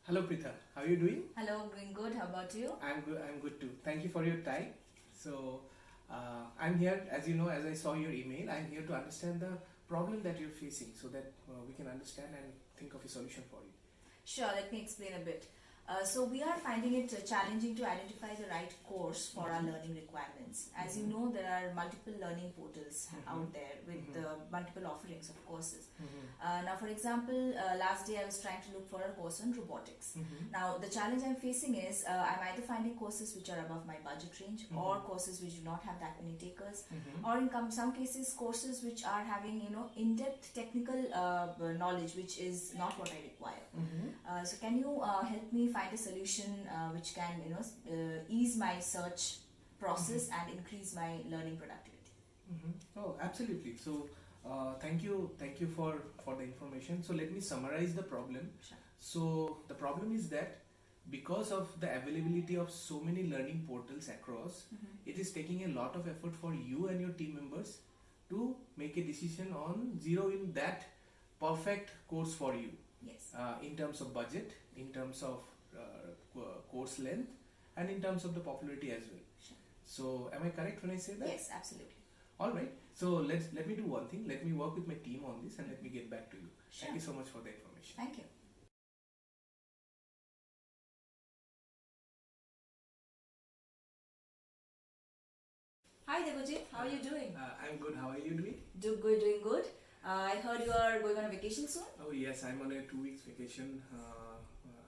Hello Pritha, how are you doing? Hello, doing good. How about you? I'm good. I'm good too. Thank you for your time. So I'm here, as you know, as I saw your email. I'm here to understand the problem that you're facing, so that we can understand and think of a solution for you. Sure, let me explain a bit. So we are finding it challenging to identify the right course for our learning requirements. As you know, there are multiple learning portals out there with multiple offerings of courses. Now, for example, last day I was trying to look for a course on robotics. Now, the challenge I'm facing is I'm either finding courses which are above my budget range or courses which do not have that many takers, or in some cases courses which are having in-depth technical knowledge which is not what I require. So can you help me find a solution which can ease my search process and increase my learning productivity? Oh, absolutely. So thank you for the information. So let me summarize the problem. Sure. So the problem is that because of the availability of so many learning portals across, it is taking a lot of effort for you and your team members to make a decision on zero in that perfect course for you. Yes. In terms of budget, in terms of course length, and in terms of the popularity as well. Sure. So, am I correct when I say that? Yes, absolutely. All right. So let me do one thing. Let me work with my team on this, and let me get back to you. Sure. Thank you so much for the information. Thank you. Hi Devojit, how are you doing? I'm good. How are you doing? Doing good. I heard you are going on a vacation soon. Oh yes, I'm on a 2 weeks vacation.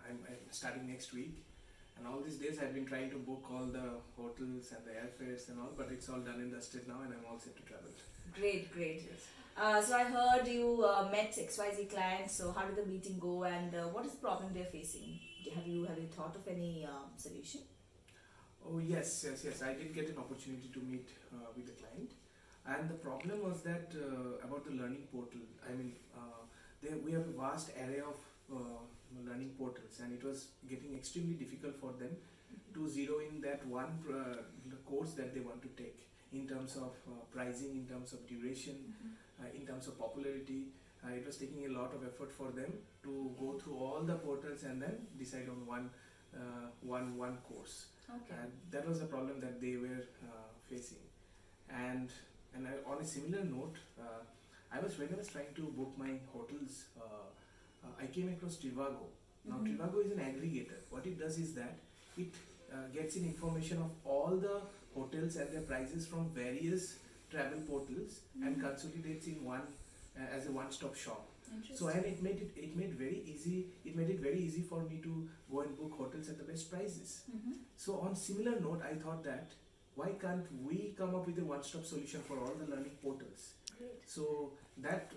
I'm starting next week, and all these days I've been trying to book all the hotels and the airfares and all, but it's all done and dusted now, and I'm all set to travel. Great, great. Yes. So I heard you met XYZ clients. So how did the meeting go, and what is the problem they're facing? Have you thought of any solution? Oh yes. I did get an opportunity to meet with the client, and the problem was that about the learning portal. I mean, we have a vast array of learning portals, and it was getting extremely difficult for them to zero in that one course that they want to take in terms of pricing, in terms of duration, in terms of popularity. It was taking a lot of effort for them to go through all the portals and then decide on one course. Okay. And that was the problem that they were facing. And on a similar note, when I was trying to book my hotels, I came across Trivago. Now Trivago is an aggregator. What it does is that it gets in information of all the hotels and their prices from various travel portals and consolidates in one as a one-stop shop. So and it made it very easy for me to go and book hotels at the best prices. So on similar note, I thought that why can't we come up with a one-stop solution for all the learning portals? Great. So that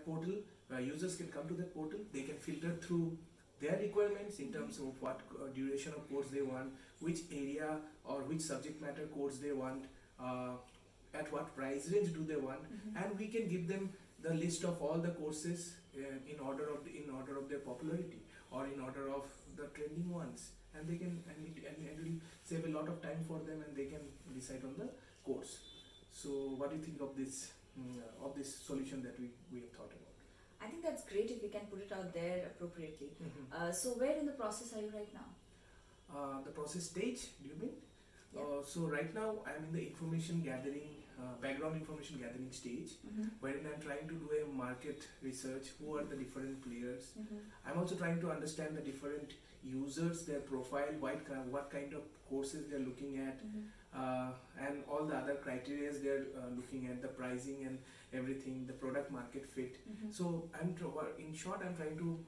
portal, users can come to that portal. They can filter through their requirements in terms of what duration of course they want, which area or which subject matter course they want, at what price range do they want, and we can give them the list of all the courses in order of their popularity or in order of the trending ones, and they can and it will save a lot of time for them, and they can decide on the course. So what do you think of this solution that we have thought about? I think that's great if we can put it out there appropriately. So where in the process are you right now? The process stage, do you mean? Yeah. So right now I'm in the information gathering, background information gathering stage, wherein I'm trying to do a market research. Who are the different players? I'm also trying to understand the different users, their profile, what kind of courses they're looking at, and all the other criteria they're looking at, the pricing and everything, the product market fit. So in short, I'm trying to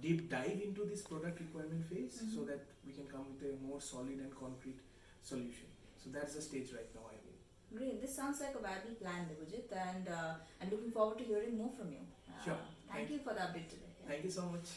deep dive into this product requirement phase so that we can come with a more solid and concrete solution. So that's the stage right now I'm in. Great. This sounds like a viable plan, Devojit, and I'm looking forward to hearing more from you. Sure. Thank you for the update today. Yeah. Thank you so much.